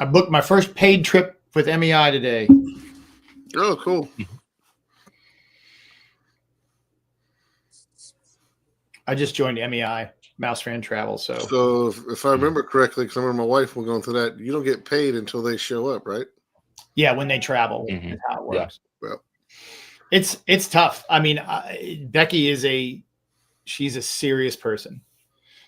I booked my first paid trip with MEI today. Oh, cool. I just joined MEI, Mouse Fan Travel. So if I remember correctly, because I remember my wife was going through that, you don't get paid until they show up, right? Yeah, when they travel, is how it works. Yeah. Well, it's tough. I mean, Becky she's a serious person.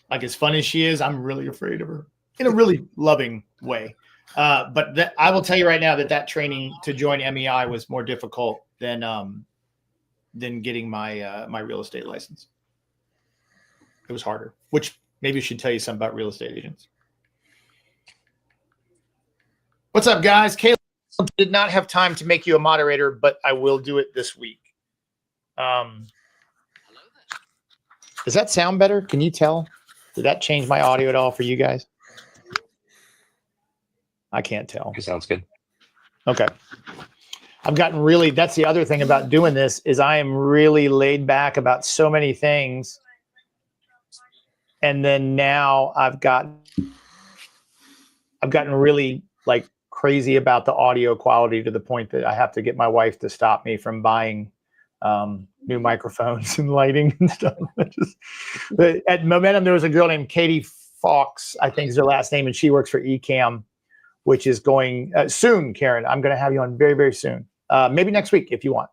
Like, as fun as she is, I'm really afraid of her in a really loving way. But I will tell you right now that training to join MEI was more difficult than getting my my real estate license. It was harder, which maybe should tell you something about real estate agents. What's up, guys? Caleb did not have time to make you a moderator, but I will do it this week. Does that sound better? Can you tell? Did that change my audio at all for you guys? I can't tell. It sounds good. Okay. I've gotten really, that's the other thing about doing this, is I am really laid back about so many things. And then now I've gotten really like crazy about the audio quality to the point that I have to get my wife to stop me from buying new microphones and lighting and stuff. But at Momentum, there was a girl named Katie Fox, I think is her last name, and she works for Ecamm, which is going soon. Karen, I'm going to have you on very, very soon. Maybe next week if you want.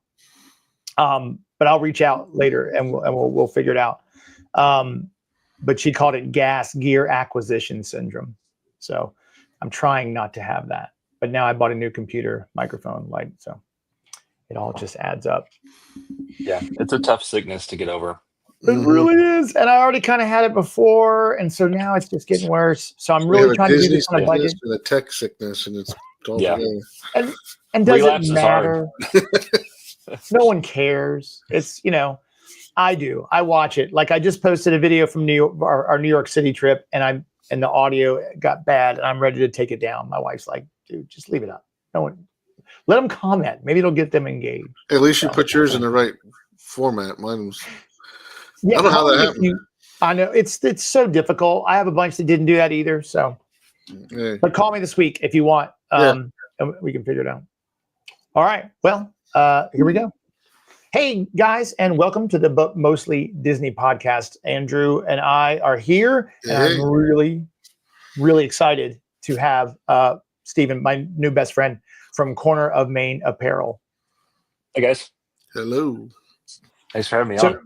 But I'll reach out later and we'll figure it out. But she called it gas gear acquisition syndrome. So I'm trying not to have that. But now I bought a new computer, microphone, light, so it all just adds up. Yeah, it's a tough sickness to get over. It really is. And I already kind of had it before, and so now it's just getting worse. So I'm really trying to do this on a budget. And a tech sickness, and it's all and does it matter? No one cares. It's, I do. I watch it. Like, I just posted a video from New York, our New York City trip, and the audio got bad, and I'm ready to take it down. My wife's like, dude, just leave it up. No one, let them comment. Maybe it'll get them engaged. At least you put yours in the right format. Mine was. Yeah, I don't know how that happened. I know it's so difficult. I have a bunch that didn't do that either. So, but call me this week if you want. And we can figure it out. All right. Well, here we go. Hey guys, and welcome to the But Mostly Disney podcast. Andrew and I are here, and I'm really, really excited to have Stephen, my new best friend from Corner of Maine Apparel. Hey guys. Hello. Thanks for having me on.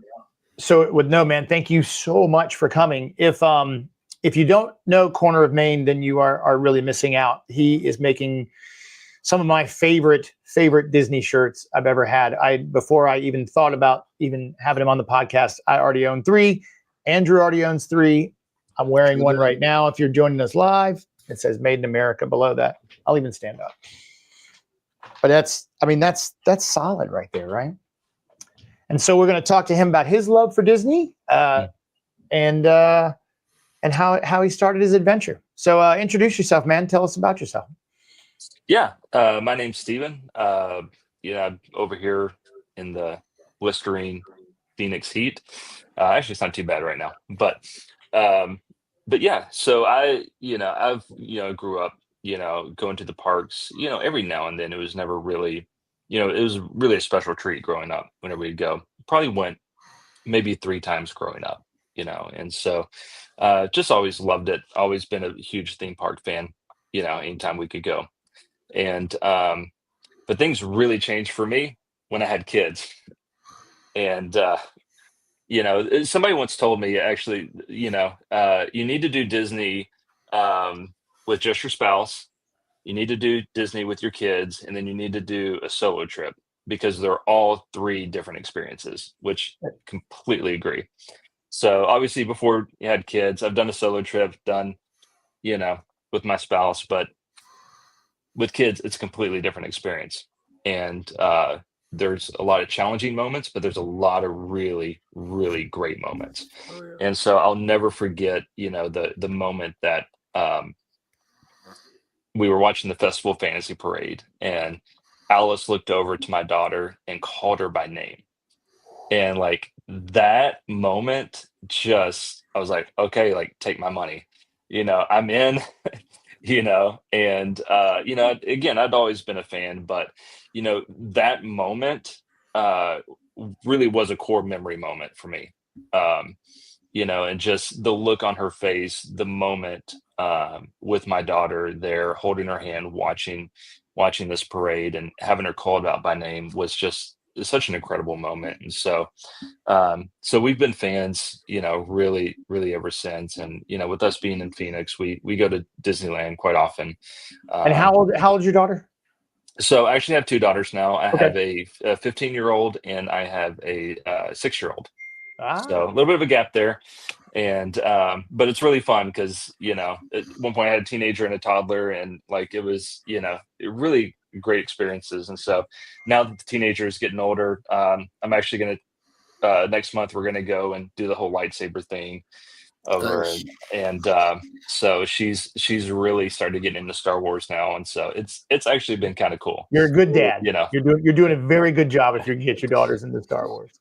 So man, thank you so much for coming. If you don't know Corner of Maine, then you are really missing out. He is making some of my favorite Disney shirts I've ever had. Before I even thought about even having him on the podcast, I already own 3. Andrew already owns 3. I'm wearing one right now. If you're joining us live, it says Made in America below that. I'll even stand up. But that's solid right there, right? And so we're going to talk to him about his love for Disney and how he started his adventure. So introduce yourself, man. Tell us about yourself. Yeah, my name's Steven. I'm over here in the blistering Phoenix heat. Actually, it's not too bad right now, but yeah. So I've grew up, going to the parks, every now and then. It was never really, it was really a special treat growing up whenever we'd go. Probably went maybe 3 times growing up, and so just always loved it. Always been a huge theme park fan, anytime we could go. And but things really changed for me when I had kids. And somebody once told me, actually, you need to do Disney with just your spouse. You need to do Disney with your kids, and then you need to do a solo trip, because they're all 3 different experiences, which I completely agree. So obviously before you had kids, I've done a solo trip, with my spouse, but with kids, it's a completely different experience. And there's a lot of challenging moments, but there's a lot of really, really great moments. Oh, yeah. And so I'll never forget, the moment that we were watching the Festival Fantasy Parade, and Alice looked over to my daughter and called her by name. And like that moment, I was like, okay, like, take my money. I'm in. and again, I'd always been a fan, but that moment really was a core memory moment for me. Um, and just the look on her face, the moment with my daughter there, holding her hand, watching this parade, and having her called out by name was just such an incredible moment. And so we've been fans, really, really ever since. And with us being in Phoenix, we go to Disneyland quite often. And Um, how old's your daughter? so I actually have two daughters now. I Okay. have a 15-year-old and I have a 6-year-old. So a Ah, little bit of a gap there. And but it's really fun because at one point I had a teenager and a toddler, and like it was really great experiences. And so now that the teenager is getting older, I'm actually going to next month we're going to go and do the whole lightsaber thing over, Nice. and so she's really started getting into Star Wars now, and so it's actually been kind of cool. you're a good dad. You know, You're doing a very good job if you get your daughters into Star Wars.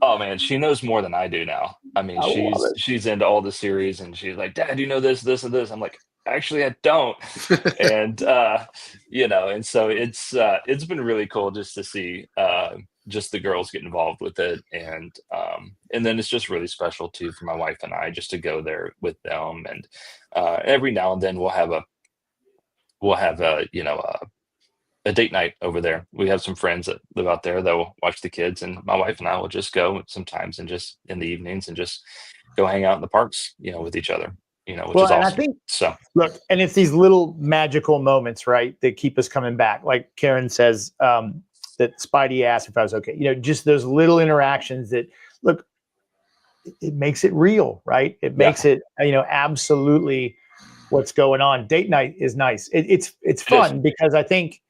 Oh man, she knows more than I do now. I mean, I love she's it. she's into all the series, and she's like, "Dad, you know this, this, and this." I'm like, "Actually, I don't." And and so it's been really cool just to see just the girls get involved with it, and then it's just really special too for my wife and I just to go there with them, and every now and then we'll have a date night over there. We have some friends that live out there that will watch the kids, and my wife and I will just go sometimes and just in the evenings and just go hang out in the parks, with each other, which Well, is and I awesome. think So look, and it's these little magical moments, right, that keep us coming back. Like Karen says, that Spidey asked if I was okay. Just those little interactions that look, it makes it real, right? It yeah, makes it, absolutely what's going on. Date night is nice. It's it is. fun because I think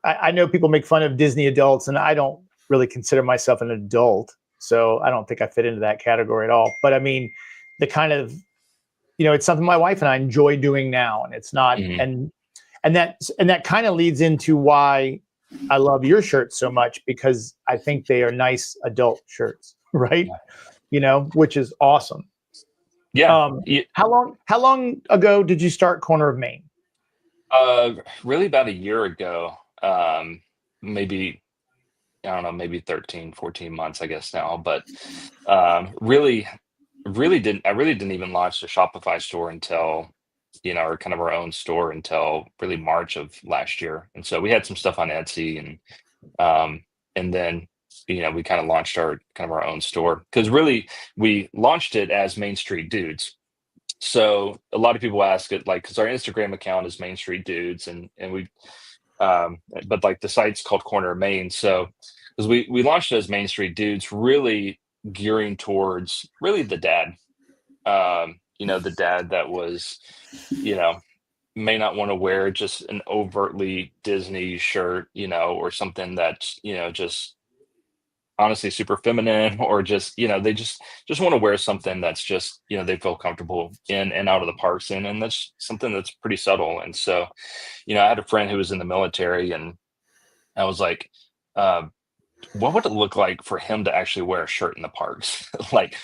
I know people make fun of Disney adults, and I don't really consider myself an adult, so I don't think I fit into that category at all. But I mean, the kind of it's something my wife and I enjoy doing now, and it's not Mhm. and that kind of leads into why I love your shirts so much, because I think they are nice adult shirts, right? Which is awesome. Yeah. How long ago did you start Corner of Maine? Really about a year ago, maybe, I don't know, maybe 13, 14 months, I guess now, but really, I really didn't even launch the Shopify store until, or kind of our own store until really March of last year. And so we had some stuff on Etsy, and then, we kind of launched our own store because really we launched it as Main Street Dudes. So a lot of people ask it like, because our Instagram account is Main Street Dudes, and we but like the site's called Corner of Maine. So because we launched it as Main Street Dudes, really gearing towards really the dad, the dad that was, you know, may not want to wear just an overtly Disney shirt, or something that's, just honestly super feminine, or just, they just want to wear something that's just, they feel comfortable in and out of the parks in, and that's something that's pretty subtle. And so, I had a friend who was in the military, and I was like, uh, what would it look like for him to actually wear a shirt in the parks? Like,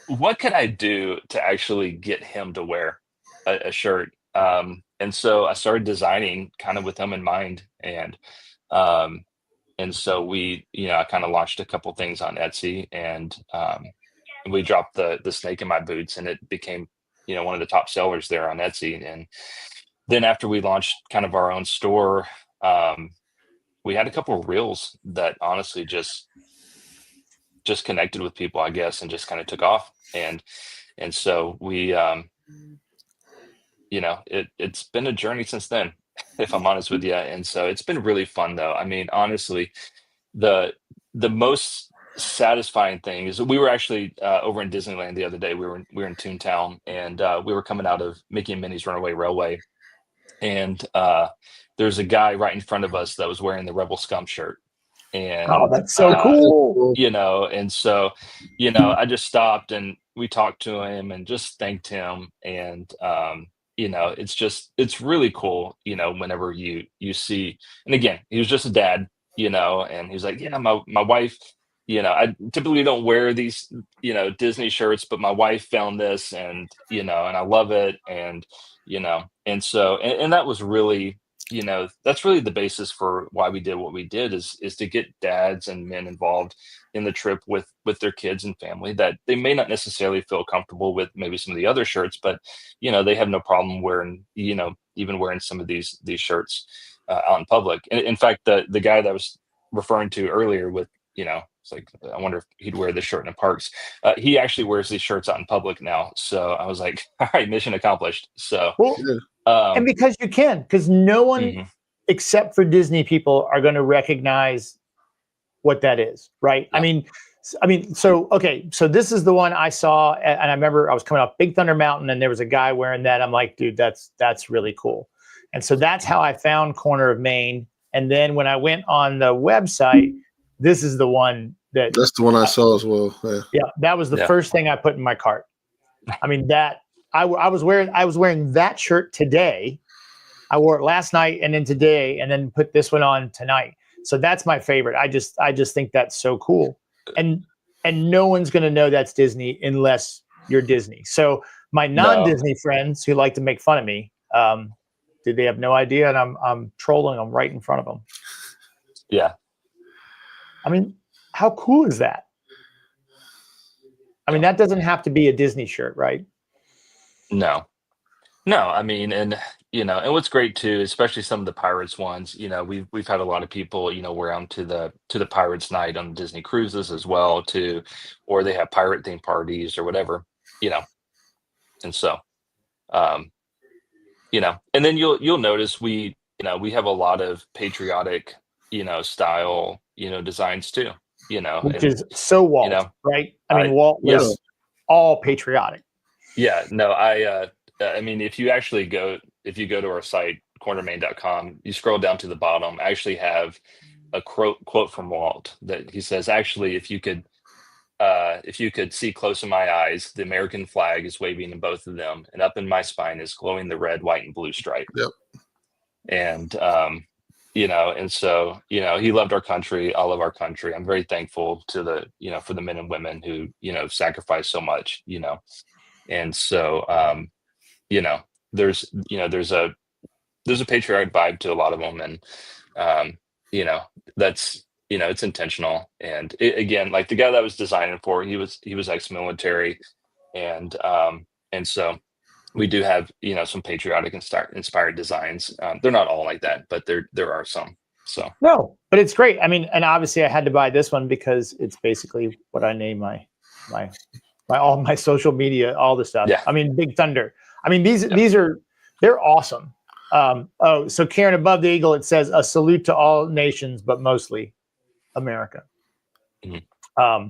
what could I do to actually get him to wear a shirt? And so I started designing kind of with him in mind. Um, and so I kind of launched a couple things on Etsy, and we dropped the snake in my boots, and it became, one of the top sellers there on Etsy. And then after we launched kind of our own store, um, we had a couple of reels that honestly just connected with people, I guess, and just kind of took off. And so we, it's been a journey since then, if I'm honest with you. And so it's been really fun, though. I mean, honestly, the the most satisfying thing is we were actually over in Disneyland the other day. We were in Toontown, and we were coming out of Mickey and Minnie's Runaway Railway, and there's a guy right in front of us that was wearing the Rebel Scum shirt, Oh, and that's so cool. and so I just stopped and we talked to him and just thanked him, and it's really cool, whenever you see. And again, he was just a dad, and he's like, yeah, my wife I typically don't wear these, Disney shirts, but my wife found this, and and I love it, and so and that was really, that's really the basis for why we did what we did, is to get dads and men involved in the trip with their kids and family that they may not necessarily feel comfortable with maybe some of the other shirts, but they have no problem wearing, even wearing some of these shirts out in public. And in fact, the guy that I was referring to earlier with, it's like, I wonder if he'd wear this shirt in the parks. He actually wears these shirts out in public now. So I was like, all right, mission accomplished. So, Well, and because no one mhm. except for Disney people are going to recognize what that is, right? Yeah. So okay, so this is the one I saw, and I remember I was coming off Big Thunder Mountain, and there was a guy wearing that. I'm like, dude, that's really cool. And so that's how I found Corner of Maine. And then when I went on the website, this is the one that's the one I saw as well. Yeah, that was the first thing I put in my cart. I mean, that I was wearing that shirt today. I wore it last night and then today, and then put this one on tonight. So that's my favorite. I just think that's so cool. And no one's going to know that's Disney unless you're Disney. So my non-Disney friends who like to make fun of me, they have no idea, and I'm trolling them right in front of them. Yeah. I mean, how cool is that? I mean, that doesn't have to be a Disney shirt, right? No. I mean, and what's great too, especially some of the Pirates ones, we've had a lot of people, wear them to the Pirates night on Disney cruises as well too, or they have pirate themed parties or whatever, and so, and then you'll notice we have a lot of patriotic, style, designs too, which is so Walt, right? I mean, Walt was all patriotic. Yeah, no, I mean, if you go to our site, cornermain.com, you scroll down to the bottom, I actually have a quote from Walt that he says, actually, if you could see close in my eyes, the American flag is waving in both of them, and up in my spine is glowing the red, white, and blue stripe. Yep. And, and so, he loved our country. I love our country. I'm very thankful to for the men and women who, sacrificed so much, and so, there's a patriotic vibe to a lot of them, and that's it's intentional. And again, like the guy that I was designing for, he was ex-military, and so we do have some patriotic inspired designs. They're not all like that, but there are some. So no, but it's great. I mean, and obviously I had to buy this one because it's basically what I name my all my social media, all the stuff. Yeah. I mean, Big Thunder. I mean, they're awesome. So Karen, above the eagle, it says, a salute to all nations, but mostly America. Mm-hmm.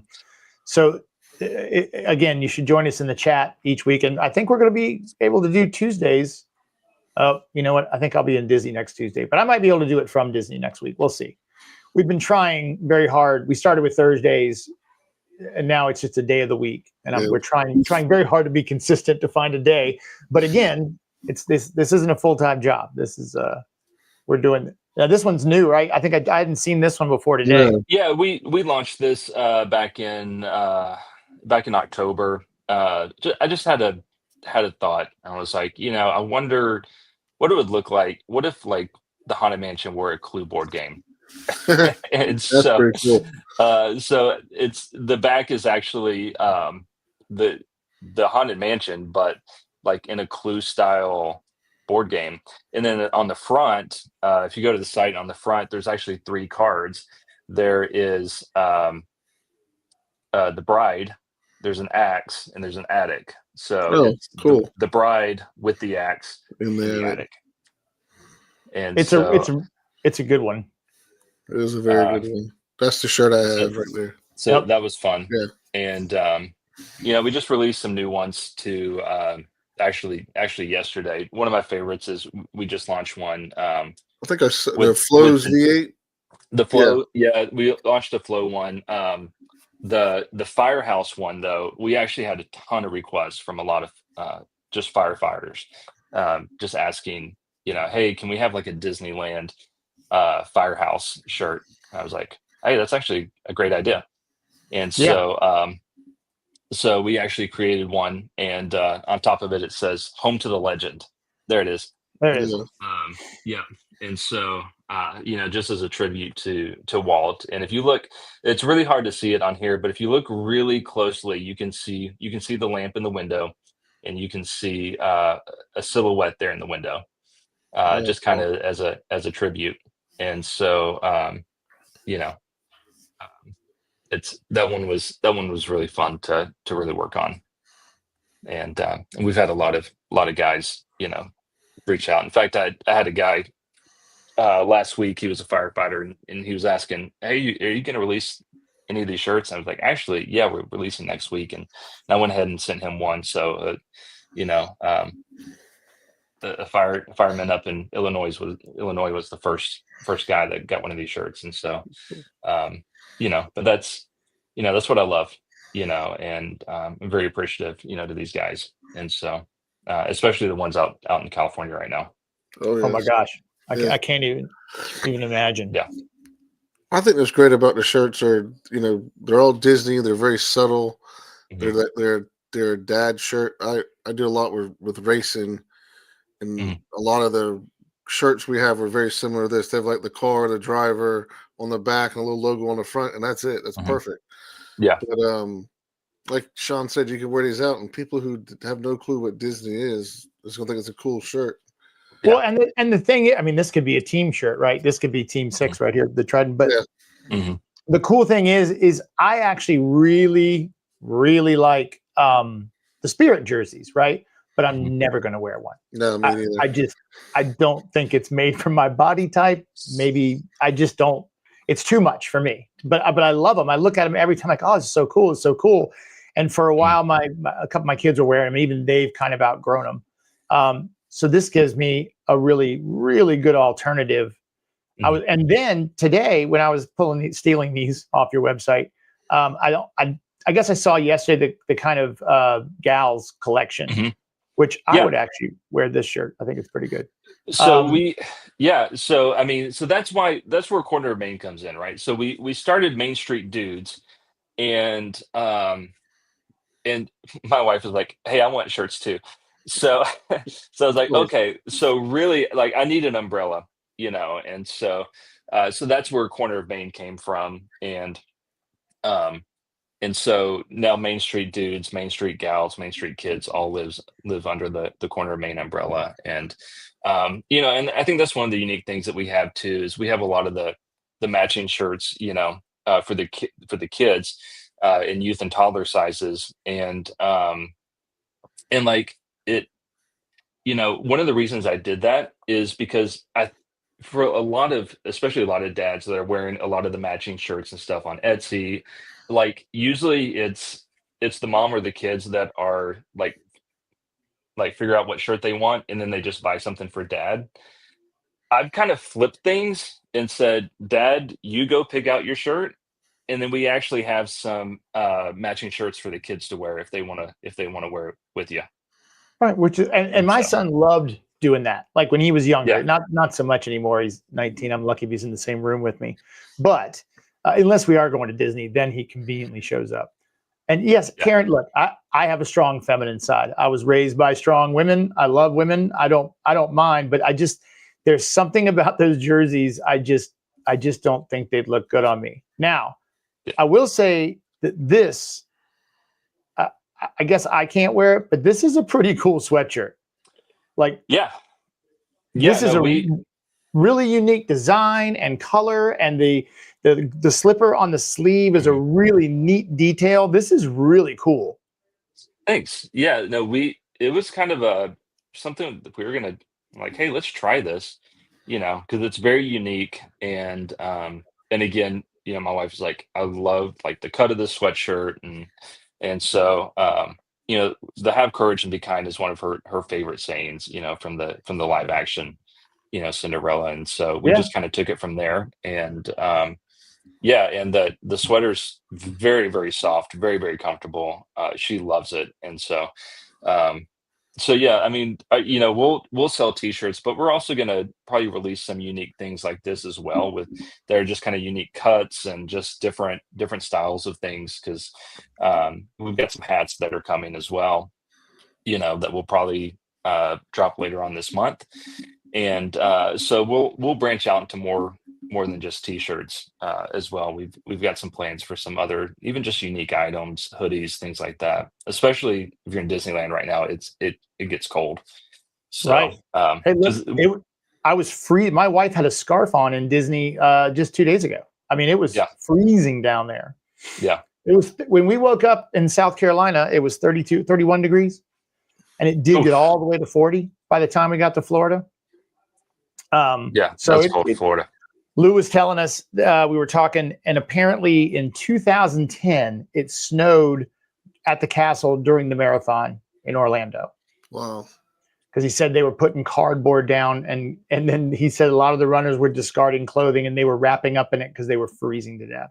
So again, you should join us in the chat each week. And I think we're going to be able to do Tuesdays. You know what? I think I'll be in Disney next Tuesday, but I might be able to do it from Disney next week. We'll see. We've been trying very hard. We started with Thursdays, and now it's just a day of the week. And we're trying very hard to be consistent to find a day. But again, this isn't a full-time job. This is we're doing now. This one's new, right? I think I hadn't seen this one before today. Yeah, we launched this back in October. I just had a thought. I was like, I wonder what it would look like. What if like the Haunted Mansion were a Clue board game? And That's pretty cool. So it's the back is actually the Haunted Mansion, but like in a Clue style board game. And then on the front, if you go to the site, on the front, there's actually 3 cards. There is the bride, there's an axe, and there's an attic. So it's cool. The bride with the axe in the attic. And it's a good one. It is a very good one. That's the shirt I have right there. So that was fun. Yeah. And we just released some new ones to actually yesterday. One of my favorites is we just launched one. I think the Flows V8. The Flow, yeah, we launched the Flow one. The Firehouse one, though, we actually had a ton of requests from a lot of just firefighters, just asking, hey, can we have like a Disneyland Firehouse shirt? And I was like, hey, that's actually a great idea. And Yeah. so we actually created one, and on top of it, it says "Home to the Legend." There it is. There it is. Yeah. Yeah, and so just as a tribute to Walt, and if you look, it's really hard to see it on here, but if you look really closely, you can see the lamp in the window, and you can see a silhouette there in the window, Yeah, just kind cool. of as a tribute. And so you know, it's that one was really fun to really work on, and we've had a lot of guys reach out. In fact, I had a guy last week. He was a firefighter, and he was asking, "Hey, are you going to release any of these shirts?" And I was like, "Actually, yeah, we're releasing next week." And I went ahead and sent him one. So, you know, a fireman up in Illinois was the first guy that got one of these shirts. And so, but that's what I love, and I'm very appreciative, to these guys. And so, especially the ones out in California right now. Oh, Oh my yes. gosh. Yeah. I can't even imagine. Yeah. I think what's great about the shirts are, they're all Disney. They're very subtle. Mhm. They're a dad shirt. I do a lot with racing, and Mhm. a lot of the shirts we have are very similar to this. They have like the car, the driver on the back, and a little logo on the front, and that's it. That's Mhm. perfect. Yeah. But like Sean said, you can wear these out, and people who have no clue what Disney is gonna think it's a cool shirt. Well, Yeah. and the thing is, I mean, this could be a team shirt, right? This could be Team Mhm. 6 right here, the Trident. But Yeah. Mhm. the cool thing is I actually really, really like the Spirit jerseys, right? But I'm Mhm. never going to wear one. No, me neither. I don't think it's made for my body type. Maybe I just don't. It's too much for me. But I love them. I look at them every time, like, oh, it's so cool. It's so cool. And for a while, a couple of my kids were wearing them. Even they've kind of outgrown them. So this gives me a really, really good alternative. And then today, when I was stealing these off your website, I guess I saw yesterday the kind of gals collection, Mhm. which I Yeah. would actually wear this shirt. I think it's pretty good. So Um, so I mean, so that's where Corner of Maine comes in, right? So we started Main Street Dudes, and and my wife was like, "Hey, I want shirts too." So so I was Of like, course. "Okay." So really, like, I need an umbrella, and so that's where Corner of Maine came from, um, and so now Main Street Dudes, Main Street Gals, Main Street Kids all live under the Corner of Maine umbrella. And and I think that's one of the unique things that we have too, is we have a lot of the matching shirts, for the kids, in youth and toddler sizes. And like it, one of the reasons I did that is because for a lot of, especially a lot of dads that are wearing a lot of the matching shirts and stuff on Etsy, like usually it's the mom or the kids that are like figure out what shirt they want, and then they just buy something for dad. I've kind of flipped things and said, "Dad, you go pick out your shirt." And then we actually have some matching shirts for the kids to wear if they want to wear it with you. right, which is, and And my so son loved doing that. Like when he was younger, yeah. not so much anymore. He's 19. I'm lucky if he's in the same room with me. But unless we are going to Disney, then he conveniently shows up. And yes, Yeah. Karen, look, I have a strong feminine side. I was raised by strong women. I love women. I don't mind, but there's something about those jerseys. I just don't think they'd look good on me. Now, Yeah. I will say that this, I, I guess I can't wear it, but this is a pretty cool sweatshirt. Like Yeah. Yeah, this is no, a we really unique design and color, and the slipper on the sleeve is a Mhm. really neat detail. This is really cool. Thanks. Yeah, no, it was kind of a something that we were gonna like, hey, let's try this, because it's very unique. And again, my wife was like, I love like the cut of the sweatshirt, and so the have courage and be kind is one of her favorite sayings, from the live action, Cinderella. And so we Yeah. just kind of took it from there. And yeah, and the sweater's very, very soft, very, very comfortable. She loves it. And so um So yeah, I mean, we'll sell T-shirts, but we're also gonna probably release some unique things like this as well. With they're just kind of unique cuts and just different styles of things. Because we've got some hats that are coming as well. That will probably drop later on this month, and so we'll branch out into more than just T-shirts as well. We've got some plans for some other, even just unique items, hoodies, things like that. Especially if you're in Disneyland right now, it gets cold. So Right. Hey, look, 'cause- I was free. My wife had a scarf on in Disney just 2 days ago. I mean, it was yeah, freezing down there. yeah, It was when we woke up in South Carolina, it was 32, 31 degrees, and it did get oof, all the way to 40 by the time we got to Florida. yeah. So That's cold for Florida. Lou was telling us, we were talking, and apparently in 2010, it snowed at the castle during the marathon in Orlando. Wow. Because he said they were putting cardboard down, and then he said a lot of the runners were discarding clothing and they were wrapping up in it because they were freezing to death.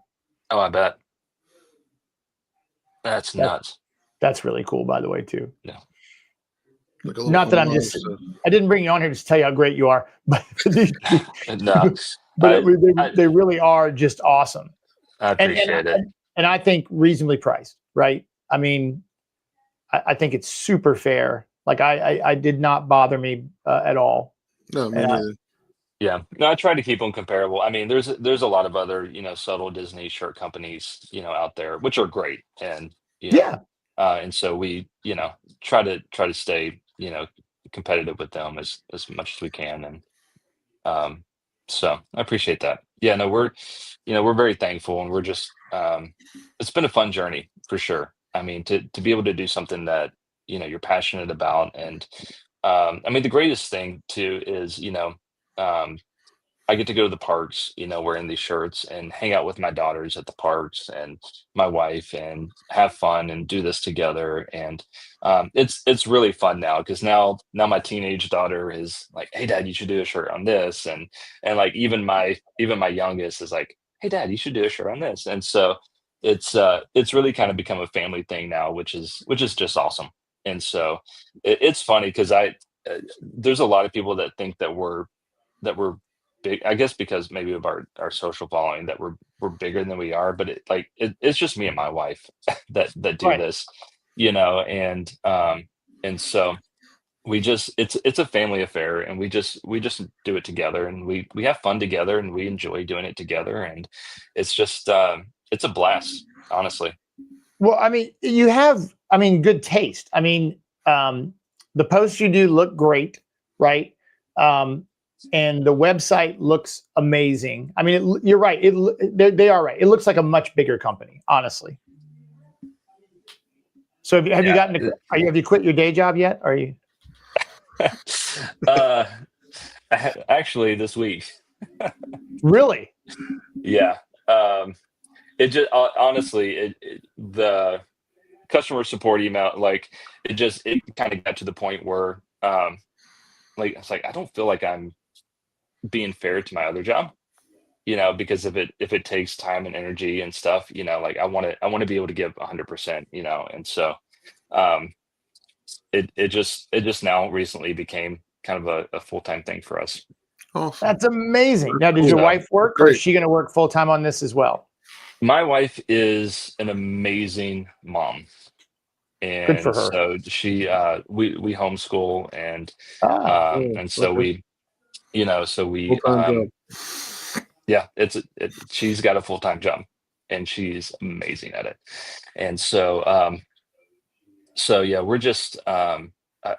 Oh, I bet. That's That, nuts. that's really cool, by the way, too. Yeah. Like a little Not that I'm homage just, to- I didn't bring you on here to tell you how great you are, but No, but I, they really are just awesome. I And appreciate it. and I think reasonably priced, right? I mean, I think it's super fair. Like I did not bother me at all. No, me And neither. Yeah, no, I try to keep them comparable. I mean, there's a lot of other subtle Disney shirt companies out there, which are great, and yeah, and so we try to stay competitive with them as much as we can, and so I appreciate that. Yeah, no, we're very thankful, and we're just it's been a fun journey for sure. I mean, to be able to do something that you're passionate about, and I mean, the greatest thing too is um, I get to go to the parks, wearing these shirts and hang out with my daughters at the parks and my wife and have fun and do this together. And it's really fun now because now my teenage daughter is like, "Hey, Dad, you should do a shirt on this," and like even my youngest is like, "Hey, Dad, you should do a shirt on this." And so it's really kind of become a family thing now, which is just awesome. And so it's funny because there's a lot of people that think that we're big, I guess, because maybe of our social following, that we're bigger than we are, but it's just me and my wife that do right. this, and so it's a family affair, and we just do it together, and we have fun together, and we enjoy doing it together, and it's just it's a blast, honestly. Well, I mean, you have, I mean, good taste. I mean, the posts you do look great, right? Um, and the website looks amazing. I mean, you're right. They are right. It looks like a much bigger company, honestly. So have you Yeah. gotten have you quit your day job yet? Are you uh Actually, this week. really? Yeah. It just honestly, the customer support email, like, it kind of got to the point where like it's like I don't feel like I'm being fair to my other job, because if it takes time and energy and stuff, like I want to be able to give 100%, and so um it just now recently became kind of a full-time thing for us. Awesome. That's amazing. Now, does Cool. your So wife work, or is Great. she going to work full time on this as well? my wife is an amazing mom, Good for and her. so we homeschool, and Ah, Oh, and so okay. we Full-time job. yeah, she's got a full-time job, and she's amazing at it. And so yeah, we're just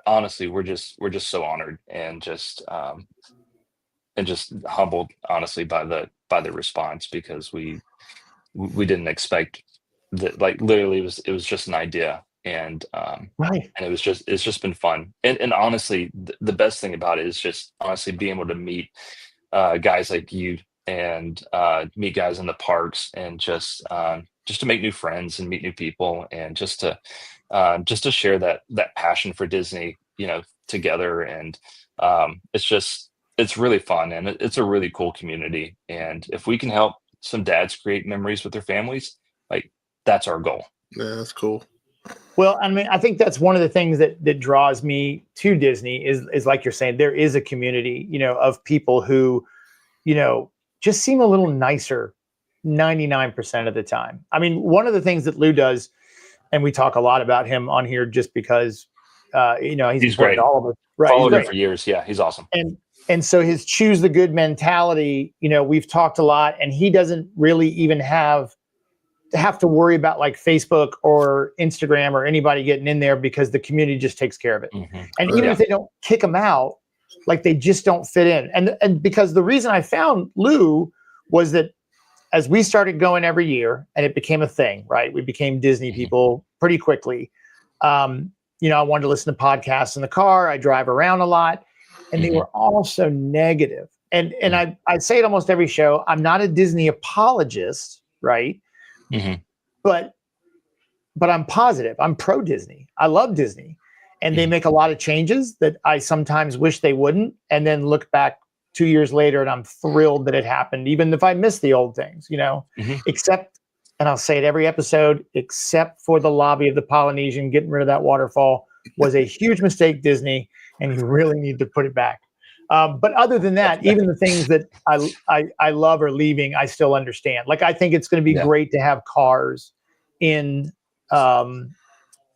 honestly, we're just so honored, and just humbled, honestly, by the response, because we didn't expect that. Like, literally, it was just an idea, right. and it's just been fun. And honestly, the best thing about it is just honestly being able to meet guys like you, and meet guys in the parks, and just to make new friends and meet new people, and just to share that passion for Disney, together. And it's really fun, and it's a really cool community. And if we can help some dads create memories with their families, like, that's our goal. Yeah, that's cool. Well, I mean, I think that's one of the things that draws me to Disney is like you're saying, there is a community, of people who, just seem a little nicer 99% of the time. I mean, one of the things that Lou does, and we talk a lot about him on here just because, he's He's important great. to all of us. Right. He's Followed him great. for years. Yeah, he's awesome. And so his choose the good mentality, we've talked a lot, and he doesn't really even have to worry about like Facebook or Instagram or anybody getting in there because the community just takes care of it. And even if they don't kick them out, like they just don't fit in. And because the reason I found Lou was that as we started going every year and it became a thing, right? We became Disney people pretty quickly. I wanted to listen to podcasts in the car. I drive around a lot, and they were all so negative. And I say it almost every show. I'm not a Disney apologist, right? But I'm positive. I'm pro Disney. I love Disney, and they make a lot of changes that I sometimes wish they wouldn't, and then look back 2 years later and I'm thrilled that it happened, even if I miss the old things, except, and I'll say it every episode, except for the lobby of the Polynesian, getting rid of that waterfall was a huge mistake, Disney, and you really need to put it back. But other than that, even the things that I love are leaving, I still understand. Like, I think it's going to be great to have cars in the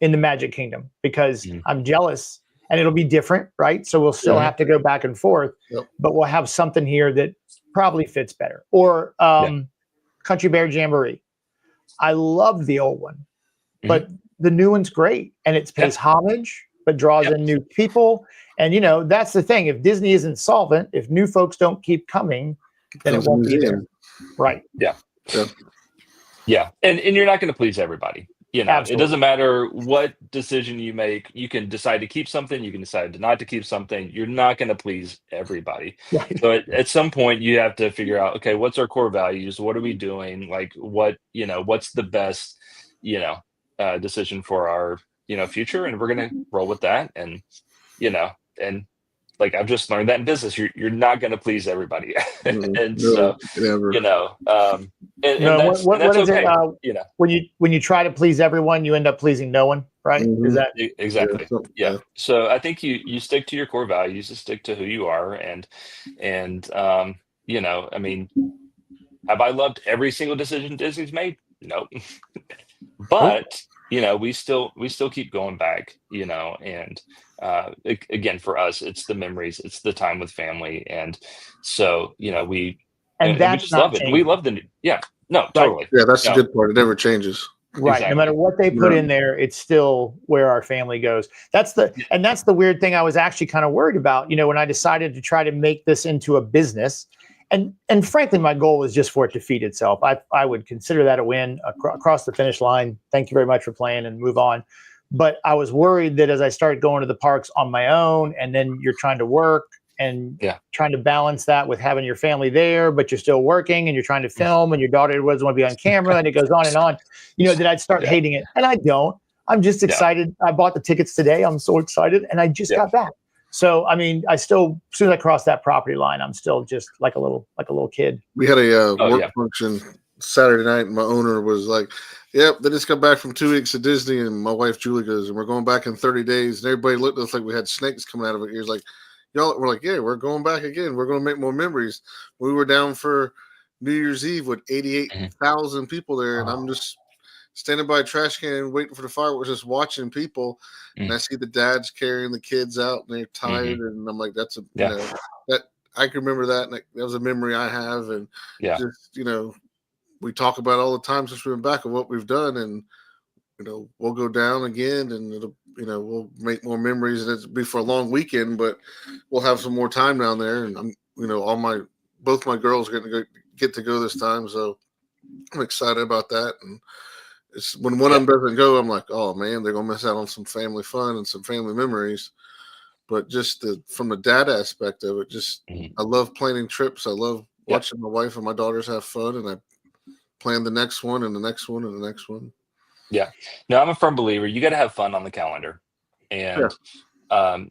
Magic Kingdom because I'm jealous, and it'll be different, right? So we'll still have to go back and forth, but we'll have something here that probably fits better. Or Country Bear Jamboree. I love the old one, but the new one's great, and it pays homage, but draws in new people. And, that's the thing. If Disney isn't solvent, if new folks don't keep coming, then it won't be there. Right. Yeah. And you're not going to please everybody. Absolutely. It doesn't matter what decision you make. You can decide to keep something. You can decide to not to keep something. You're not going to please everybody. Right. So at some point you have to figure out, okay, what's our core values? What are we doing? Like what's the best, decision for our, future? And we're going to roll with that. And, and like, I've just learned that in business, you're not going to please everybody. And so, that's okay. When you try to please everyone, you end up pleasing no one, right? Is that exactly? Yeah. So I think you stick to your core values, you stick to who you are. And I mean, have I loved every single decision Disney's made? No. But, we still keep going back, and again, for us, it's the memories, it's the time with family. And so, we just love it. And we love totally. Yeah, that's the good part. It never changes. Right. Exactly. No matter what they put in there, it's still where our family goes. That's the weird thing I was actually kind of worried about, when I decided to try to make this into a business. And frankly, my goal was just for it to feed itself. I would consider that a win across the finish line. Thank you very much for playing, and move on. But I was worried that as I started going to the parks on my own, and then you're trying to work and trying to balance that with having your family there, but you're still working and you're trying to film, and your daughter doesn't want to be on camera, and it goes on and on, that I'd start hating it. And I don't. I'm just excited. I bought the tickets today. I'm so excited. And I just got back. So, I mean, as soon as I cross that property line, I'm still just like a little kid. We had a work function Saturday night, and my owner was like, "Yep, they just got back from 2 weeks at Disney." And my wife Julie goes, "And we're going back in 30 days." And everybody looked at us like we had snakes coming out of our ears. Like, y'all, we're like, "Yeah, we're going back again. We're going to make more memories." We were down for New Year's Eve with 88,000 people there, and I'm just standing by a trash can waiting for the fireworks, just watching people. And I see the dads carrying the kids out, and they're tired, and I'm like, "That's that I can remember that, and that was a memory I have." And just we talk about all the times since we've been back of what we've done, and we'll go down again, and it'll we'll make more memories, and it'll be for a long weekend, but we'll have some more time down there. And I'm both my girls are going to get to go this time, so I'm excited about that. And it's when one of them doesn't go, I'm like, oh man, they're gonna miss out on some family fun and some family memories. But just from the dad aspect of it, just I love planning trips. I love watching my wife and my daughters have fun, and I plan the next one and the next one and the next one. Yeah, no, I'm a firm believer. You got to have fun on the calendar, and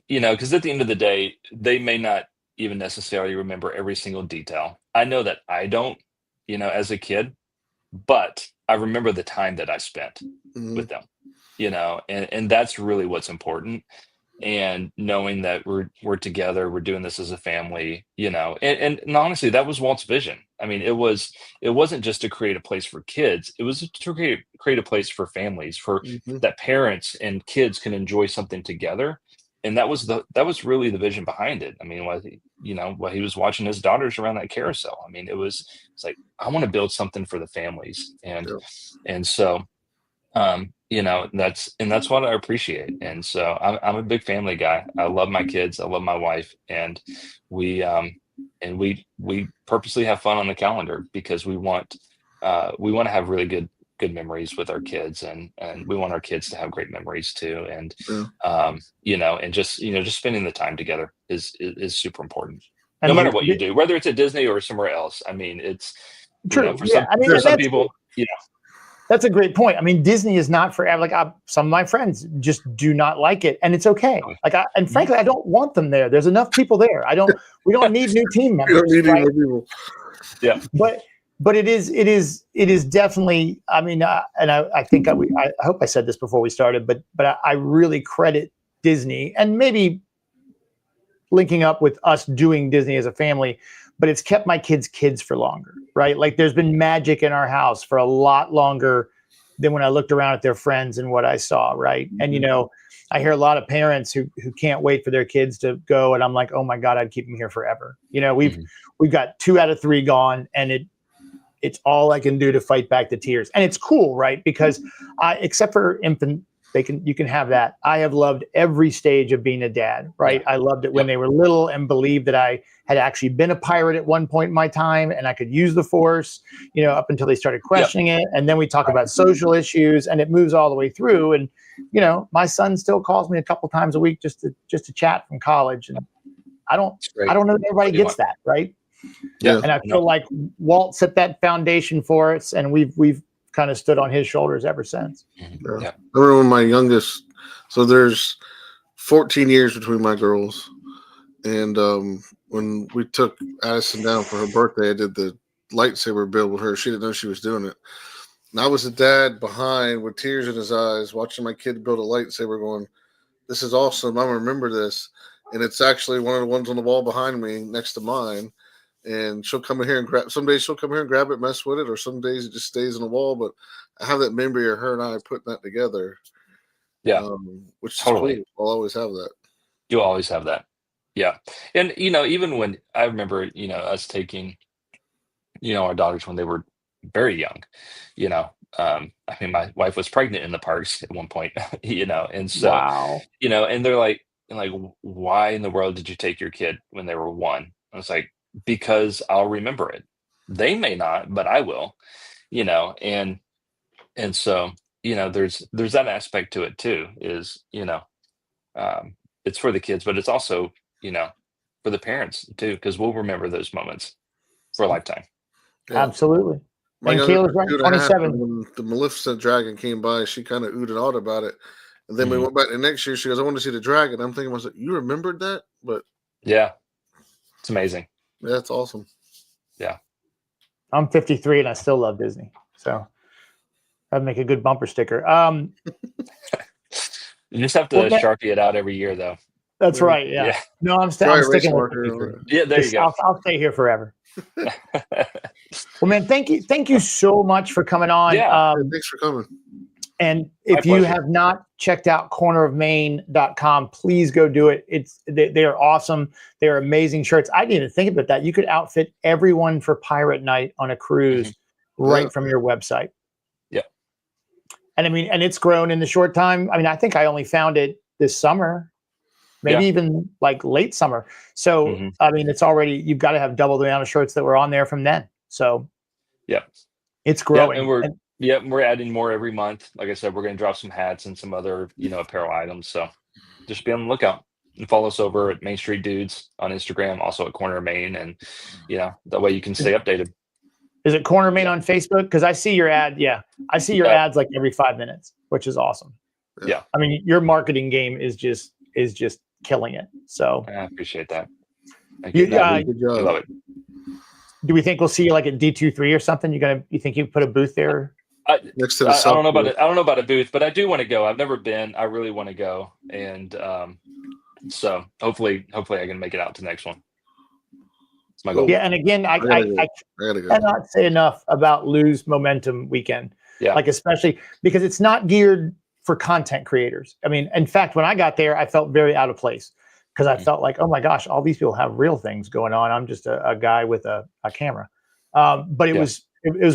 because at the end of the day, they may not even necessarily remember every single detail. I know that I don't, as a kid, but I remember the time that I spent with them. and that's really what's important. And knowing that we're together, we're doing this as a family, and honestly, that was Walt's vision. I mean, it wasn't just to create a place for kids, it was to create a place for families, for Hmm. that parents and kids can enjoy something together. And that was really the vision behind it. I mean, while he was watching his daughters around that carousel, I mean, it's like, I want to build something for the families. Yeah. And so that's what I appreciate. And so I'm a big family guy. I love my kids, I love my wife, and we we purposely have fun on the calendar because we want to have really good memories with our kids, and we want our kids to have great memories too. And Yeah. and just spending the time together is super important, And no matter look, what you do, whether it's at Disney or somewhere else. I mean, it's true. for Yeah. some I mean, for and some people, that's a great point. I mean, Disney is not for like some of my friends just do not like it, and it's okay. And frankly, I don't want them there. There's enough people there. We don't need new team You don't members, need any right? more people. yeah. But it is definitely. I mean, and I think I hope I said this before we started, but I really credit Disney, and maybe linking up with us doing Disney as a family, but it's kept my kids for longer, right? Like there's been magic in our house for a lot longer than when I looked around at their friends and what I saw, right? And I hear a lot of parents who can't wait for their kids to go, and I'm like, oh my God, I'd keep them here forever. We've got 2 out of 3 gone, and it's all I can do to fight back the tears. And it's cool, right? Because except for infant, you can have that. I have loved every stage of being a dad, right? Yeah. I loved it when they were little and believed that I had actually been a pirate at one point in my time and I could use the force, up until they started questioning it. And then we talk about social issues, and it moves all the way through. And, my son still calls me a couple times a week just to chat from college. And I don't know that everybody gets that, right? Yeah. And I feel like Walt set that foundation for us, and we've kind of stood on his shoulders ever since. Yeah. I remember when my youngest, so there's 14 years between my girls, and when we took Addison down for her birthday, I did the lightsaber build with her. She didn't know she was doing it, and I was the dad behind with tears in his eyes, watching my kid build a lightsaber, going, "This is awesome! I'm gonna remember this." And it's actually one of the ones on the wall behind me, next to mine. And she'll come in here and grab. Some days she'll come here and grab it, mess with it, or some days it just stays on the wall. But I have that memory of her and I putting that together. Yeah, which is totally. cool. I'll always have that. You always have that. Yeah, and even when I remember, us taking, our daughters when they were very young, I mean, my wife was pregnant in the parks at one point, and so, Wow. and they're like, why in the world did you take your kid when they were 1? I was like, because I'll remember it. They may not, but I will, and so, there's that aspect to it too, is, it's for the kids, but it's also, for the parents too, because we'll remember those moments for a lifetime. Yeah. Absolutely. My And youngest Kayla's right, was 2.5, 27. when the Maleficent dragon came by, she kind of oohed and awed about it. And then we went back the next year. She goes, "I want to see the dragon." I'm thinking, you remembered that? But yeah, it's amazing. Yeah, that's awesome. Yeah. I'm 53 and I still love Disney. So that'd make a good bumper sticker. You just have to Sharpie it out every year, though. That's right. Yeah. No, I'm sticking with 53. Yeah, there you go. I'll stay here forever. Well, man, thank you so much for coming on. Yeah, thanks for coming. And if you have not checked out cornerofmaine.com, please go do it. They are awesome. They're amazing shirts. I didn't even think about that. You could outfit everyone for Pirate Night on a cruise right from your website. Yeah. And I mean, and it's grown in the short time. I mean, I think I only found it this summer, maybe even like late summer. So, I mean, it's already, you've got to have double the amount of shirts that were on there from then. So it's growing. Yeah, and we're adding more every month. Like I said, we're going to drop some hats and some other, apparel items. So just be on the lookout and follow us over at Main Street Dudes on Instagram, also at Corner of Maine. And, that way you can stay updated. Is it Corner of Maine on Facebook? Because I see your ad. Yeah. I see your ads like every 5 minutes, which is awesome. Yeah. I mean, your marketing game is just killing it. So I appreciate that. Good job. I love it. Do we think we'll see you like at D23 or something? You think you put a booth there? next to the I don't know about softball. it. I don't know about a booth, but I do want to go. I've never been. I really want to go, and so hopefully I can make it out to the next one. It's my goal. Yeah, and again, I gotta go. cannot say enough about Lose Momentum Weekend. Yeah. Like, especially because it's not geared for content creators. I mean, in fact, when I got there, I felt very out of place because I felt like, oh my gosh, all these people have real things going on. I'm just a guy with a camera. But it was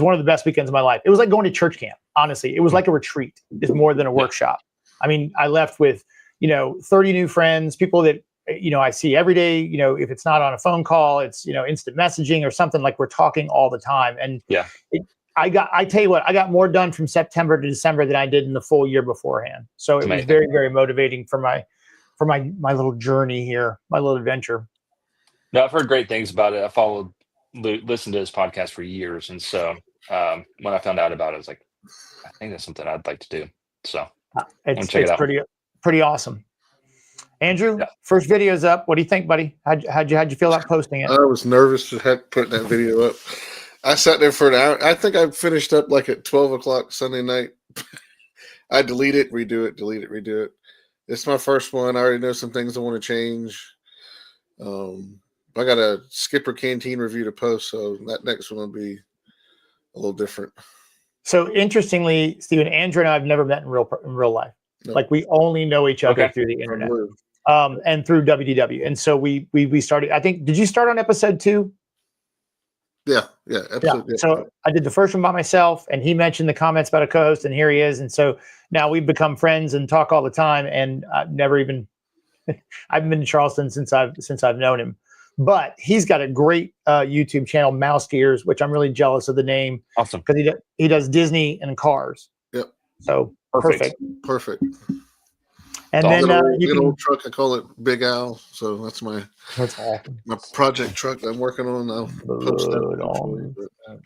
one of the best weekends of my life. It was like going to church camp. Honestly, it was like a retreat. It's more than a workshop. I mean, I left with 30 new friends, people that I see every day. If it's not on a phone call, it's instant messaging or something, like we're talking all the time. And I tell you what, I got more done from September to December than I did in the full year beforehand. So it was very, very motivating for my little journey here, my little adventure. No, I've heard great things about it. I listened to his podcast for years, and so when I found out about it, I was like, I think that's something I'd like to do. So it's pretty awesome. Andrew, first video's up. What do you think, buddy? How'd you feel about posting it? I was nervous to putting that video up. I sat there for an hour. I think I finished up like at 12 o'clock Sunday night. I delete it, redo it. It's my first one. I already know some things I want to change. I got a Skipper Canteen review to post, so that next one will be a little different. So interestingly, Steven, Andrew and I have never met in real life. No. Like, we only know each other through the internet, and through WDW. And so we started. I think, did you start on episode 2? Yeah, absolutely. Yeah. So I did the first one by myself, and he mentioned the comments about a co-host, and here he is. And so now we've become friends and talk all the time. And I've never even, I've been in Charleston since I've known him. But he's got a great YouTube channel, Mouse Gears, which I'm really jealous of the name. Awesome, because he does Disney and cars. Yep. So perfect. And then an old truck, I call it Big Al. So that's awesome. My project truck that I'm working on. I'll post that.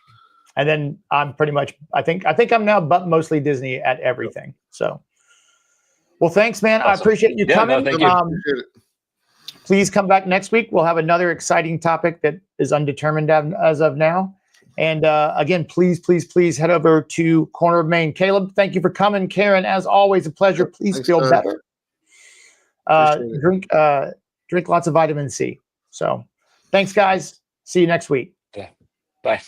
And then I'm pretty much, I think I'm now mostly Disney at everything. So, well, thanks, man. Awesome. I appreciate you coming. No, thank you. Please come back next week. We'll have another exciting topic that is undetermined as of now. And again, please head over to Corner of Maine. Caleb, thank you for coming. Karen, as always, a pleasure. Please feel better. Drink lots of vitamin C. So thanks, guys. See you next week. Yeah. Bye.